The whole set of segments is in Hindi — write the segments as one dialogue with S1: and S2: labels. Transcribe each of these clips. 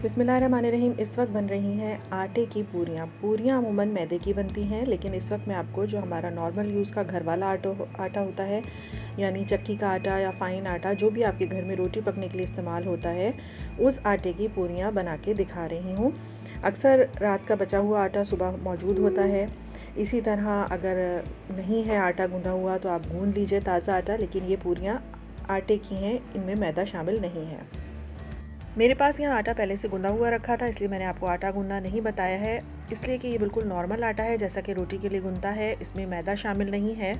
S1: बिस्मिल्लाहिर्रहमानिर्रहीम। इस वक्त बन रही हैं आटे की पूरियाँ। पूरियाँ अमूमन मैदे की बनती हैं, लेकिन इस वक्त मैं आपको जो हमारा नॉर्मल यूज़ का घर वाला आटा होता है, यानी चक्की का आटा या फ़ाइन आटा, जो भी आपके घर में रोटी पकने के लिए इस्तेमाल होता है, उस आटे की पूरियाँ बना के दिखा रही हूँ। अक्सर रात का बचा हुआ आटा सुबह मौजूद होता है। इसी तरह अगर नहीं है आटा गूँधा हुआ तो आप गूँध लीजिए ताज़ा आटा, लेकिन ये पूरियाँ आटे की हैं, इनमें मैदा शामिल नहीं है। मेरे पास यहाँ आटा पहले से गूँधा हुआ रखा था, इसलिए मैंने आपको आटा गूँधना नहीं बताया है, इसलिए कि ये बिल्कुल नॉर्मल आटा है जैसा कि रोटी के लिए गूँधता है। इसमें मैदा शामिल नहीं है।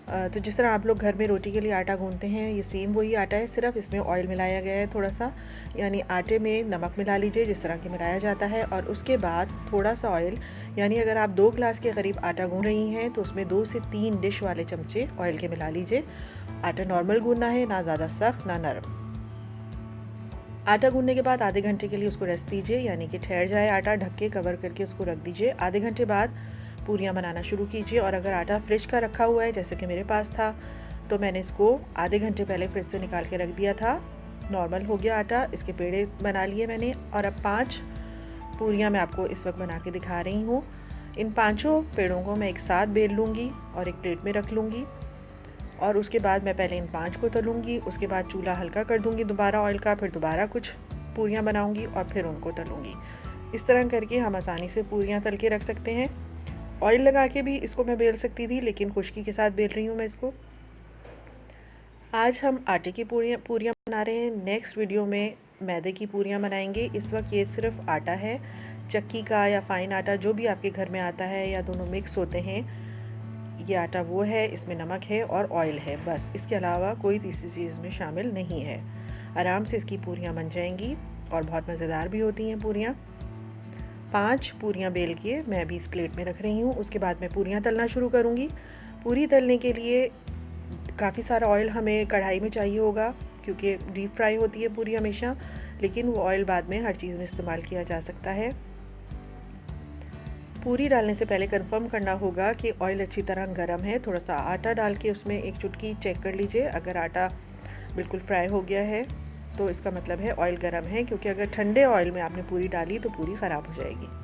S1: तो जिस तरह आप लोग घर में रोटी के लिए आटा गूँधते हैं, ये सेम वही आटा है, सिर्फ इसमें ऑयल मिलाया गया है थोड़ा सा, यानी आटे में नमक मिला लीजिए जिस तरह कि मिलाया जाता है, और उसके बाद थोड़ा सा ऑयल, यानी अगर आप 2 गिलास के करीब आटा गूँध रही हैं तो उसमें 2 से 3 डिश वाले चमचे ऑयल के मिला लीजिए। आटा नॉर्मल गूँधना है, ना ज़्यादा सख्त ना नरम। आटा गूँधने के बाद आधे घंटे के लिए उसको रेस्ट दीजिए, यानी कि ठहर जाए आटा, ढक के कवर करके उसको रख दीजिए। आधे घंटे बाद पूरियाँ बनाना शुरू कीजिए, और अगर आटा फ्रिज का रखा हुआ है जैसे कि मेरे पास था, तो मैंने इसको आधे घंटे पहले फ्रिज से निकाल के रख दिया था। नॉर्मल हो गया आटा, इसके पेड़े बना लिए मैंने, और अब 5 पूरियाँ मैं आपको इस वक्त बना के दिखा रही हूँ। इन 5 पेड़ों को मैं एक साथ बेल लूँगी और एक प्लेट में रख लूँगी, और उसके बाद मैं पहले इन 5 को तलूँगी, उसके बाद चूल्हा हल्का कर दूँगी दोबारा ऑयल का, फिर दोबारा कुछ पूरियाँ बनाऊँगी और फिर उनको तलूँगी। इस तरह करके हम आसानी से पूरियाँ तल के रख सकते हैं। ऑयल लगा के भी इसको मैं बेल सकती थी, लेकिन खुश्की के साथ बेल रही हूँ मैं इसको। आज हम आटे की पूरियाँ बना रहे हैं, नेक्स्ट वीडियो में मैदे की पूरियाँ बनाएंगे। इस वक्त ये सिर्फ आटा है, चक्की का या फ़ाइन आटा, जो भी आपके घर में आता है, या दोनों मिक्स होते हैं। ये आटा वो है, इसमें नमक है और ऑयल है, बस। इसके अलावा कोई तीसरी चीज़ में शामिल नहीं है। आराम से इसकी पूरियाँ बन जाएंगी और बहुत मज़ेदार भी होती हैं पूरियाँ। 5 पूरियाँ बेल के मैं अभी इस प्लेट में रख रही हूँ। उसके बाद मैं पूरियाँ तलना शुरू करूँगी। पूरी तलने के लिए काफ़ी सारा ऑयल हमें कढ़ाई में चाहिए होगा, क्योंकि डीप फ्राई होती है पूरी हमेशा, लेकिन वो ऑयल बाद में हर चीज़ में इस्तेमाल किया जा सकता है। पूरी डालने से पहले कंफर्म करना होगा कि ऑयल अच्छी तरह गर्म है। थोड़ा सा आटा डाल के उसमें एक चुटकी चेक कर लीजिए, अगर आटा बिल्कुल फ्राई हो गया है तो इसका मतलब है ऑयल गर्म है, क्योंकि अगर ठंडे ऑयल में आपने पूरी डाली तो पूरी ख़राब हो जाएगी।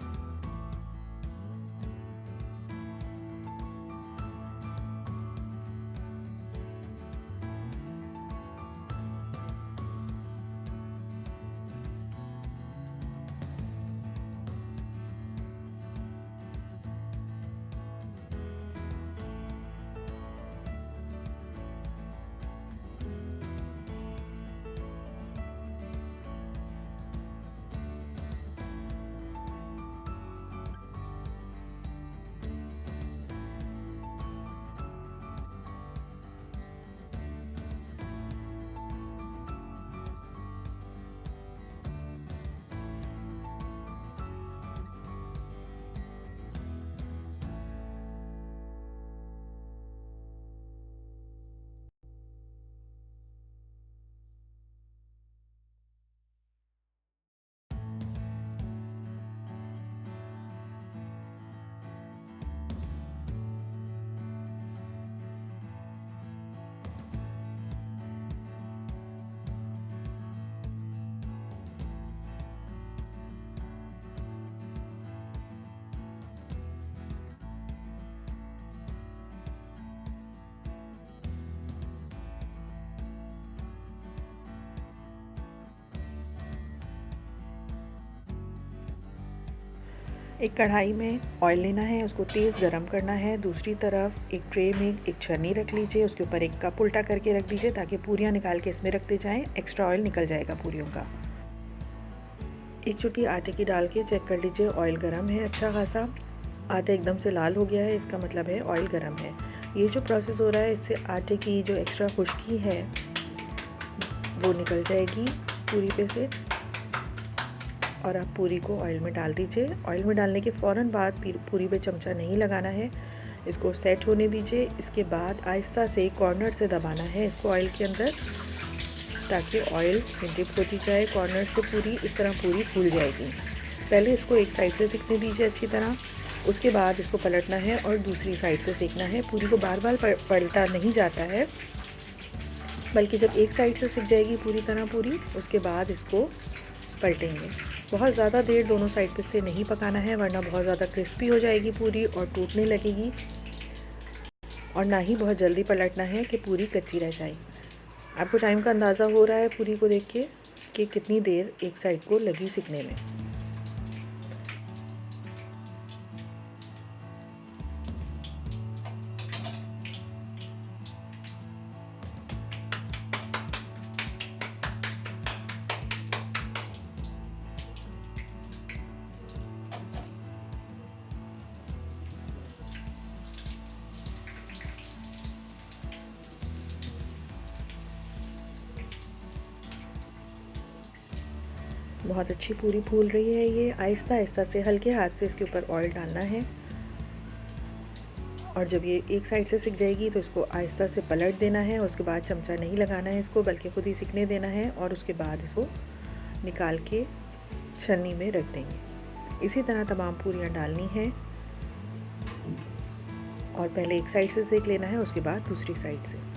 S1: एक कढ़ाई में ऑयल लेना है, उसको तेज़ गरम करना है। दूसरी तरफ एक ट्रे में एक छन्नी रख लीजिए, उसके ऊपर एक कप उल्टा करके रख दीजिए ताकि पूरियाँ निकाल के इसमें रखते जाएं, एक्स्ट्रा ऑयल निकल जाएगा पूरियों का। एक चुटकी आटे की डाल के चेक कर लीजिए, ऑयल गर्म है अच्छा खासा। आटा एकदम से लाल हो गया है, इसका मतलब है ऑयल गर्म है। ये जो प्रोसेस हो रहा है, इससे आटे की जो एक्स्ट्रा खुश्की है वो निकल जाएगी पूरी पे से। और आप पूरी को ऑयल में डाल दीजिए। ऑयल में डालने के फ़ौरन बाद पूरी पे चमचा नहीं लगाना है, इसको सेट होने दीजिए। इसके बाद आहिस्ता से कॉर्नर से दबाना है इसको ऑयल के अंदर, ताकि ऑयल डिप होती जाए कॉर्नर से। पूरी इस तरह पूरी फूल जाएगी। पहले इसको एक साइड से सेकने दीजिए अच्छी तरह, उसके बाद इसको पलटना है और दूसरी साइड से सेकना है। पूरी को बार बार पलटा नहीं जाता है, बल्कि जब एक साइड से सिक जाएगी पूरी तरह पूरी, उसके बाद इसको पलटेंगे। बहुत ज़्यादा देर दोनों साइड पे से नहीं पकाना है, वरना बहुत ज़्यादा क्रिस्पी हो जाएगी पूरी और टूटने लगेगी। और ना ही बहुत जल्दी पलटना है कि पूरी कच्ची रह जाए। आपको टाइम का अंदाज़ा हो रहा है पूरी को देख के कि कितनी देर एक साइड को लगी सिकने में। बहुत अच्छी पूरी फूल रही है ये। आहिस्ता आहिस्ता से हल्के हाथ से इसके ऊपर ऑयल डालना है और जब ये एक साइड से सिक जाएगी तो इसको आहिस्ता से पलट देना है। उसके बाद चमचा नहीं लगाना है इसको, बल्कि खुद ही सिकने देना है और उसके बाद इसको निकाल के छन्नी में रख देंगे। इसी तरह तमाम पूरियाँ डालनी हैं और पहले एक साइड से सेक लेना है, उसके बाद दूसरी साइड से।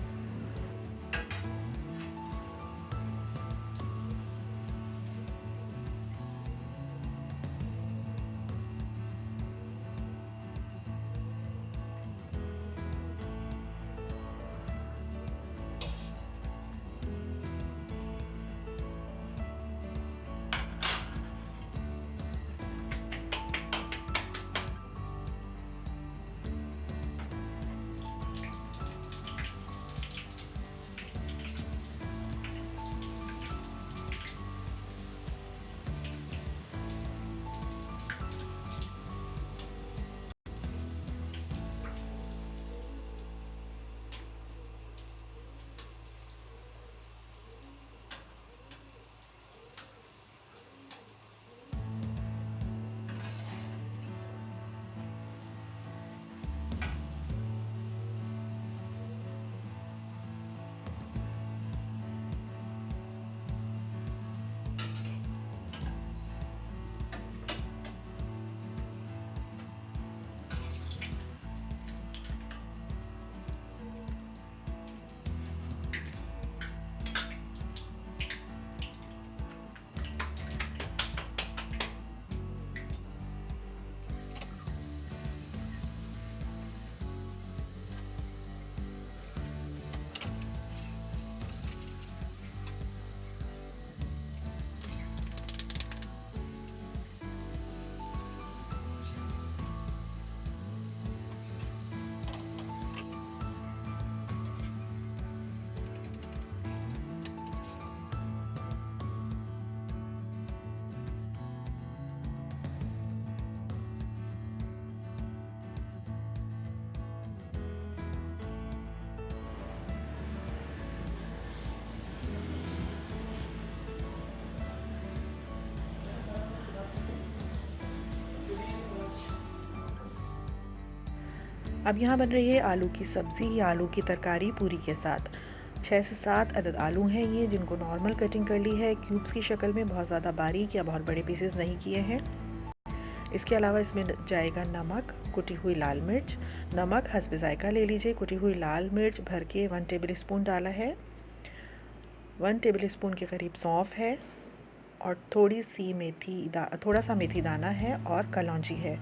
S1: अब यहाँ बन रही है आलू की सब्ज़ी या आलू की तरकारी पूरी के साथ। 6 से 7 अदद आलू हैं ये, जिनको नॉर्मल कटिंग कर ली है क्यूब्स की शक्ल में, बहुत ज़्यादा बारीक या बहुत बड़े पीसेस नहीं किए हैं। इसके अलावा इसमें जाएगा नमक, कुटी हुई लाल मिर्च। नमक हस्ब ज़ायका ले लीजिए। कुटी हुई लाल मिर्च भर के 1 टेबल स्पून डाला है। 1 टेबल स्पून के करीब सौंफ है और थोड़ा सा मेथी दाना है और कलौंजी है।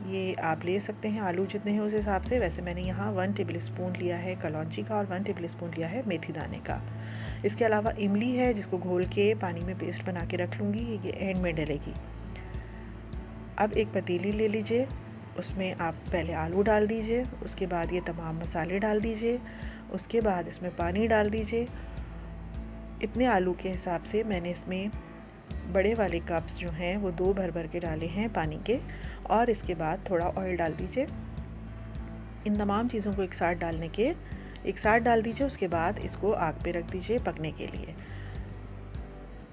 S1: ये आप ले सकते हैं आलू जितने हैं उस हिसाब से। वैसे मैंने यहाँ 1 टेबल स्पून लिया है कलौंजी का और 1 टेबल स्पून लिया है मेथी दाने का। इसके अलावा इमली है, जिसको घोल के पानी में पेस्ट बना के रख लूँगी, ये एंड में डलेगी। अब एक पतीली ले लीजिए, उसमें आप पहले आलू डाल दीजिए, उसके बाद ये तमाम मसाले डाल दीजिए, उसके बाद इसमें पानी डाल दीजिए। इतने आलू के हिसाब से मैंने इसमें बड़े वाले कप्स जो हैं वो 2 भर के डाले हैं पानी के। और इसके बाद थोड़ा ऑयल डाल दीजिए। इन तमाम चीज़ों को एक साथ डाल दीजिए। उसके बाद इसको आग पे रख दीजिए पकने के लिए।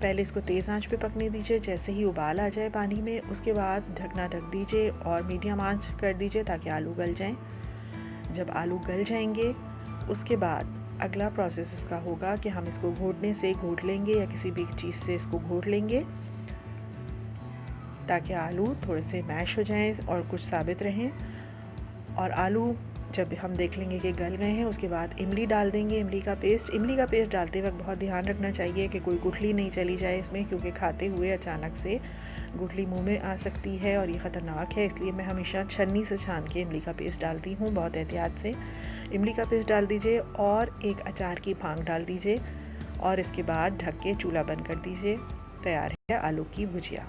S1: पहले इसको तेज़ आंच पे पकने दीजिए। जैसे ही उबाल आ जाए पानी में, उसके बाद ढकना ढक दीजिए और मीडियम आंच कर दीजिए ताकि आलू गल जाएं। जब आलू गल जाएंगे, उसके बाद अगला प्रोसेस इसका होगा कि हम इसको घोटने से घोट लेंगे या किसी भी चीज़ से इसको घोट लेंगे ताकि आलू थोड़े से मैश हो जाएं और कुछ साबित रहें। और आलू जब हम देख लेंगे कि गल गए हैं, उसके बाद इमली डाल देंगे, इमली का पेस्ट डालते वक्त बहुत ध्यान रखना चाहिए कि कोई गुठली नहीं चली जाए इसमें, क्योंकि खाते हुए अचानक से गुठली मुंह में आ सकती है और ये ख़तरनाक है। इसलिए मैं हमेशा छन्नी से छान के इमली का पेस्ट डालती हूँ, बहुत एहतियात से। इमली का पेस्ट डाल दीजिए और एक अचार की फांक डाल दीजिए और इसके बाद ढक के चूल्हा बंद कर दीजिए। तैयार है आलू की भुजिया।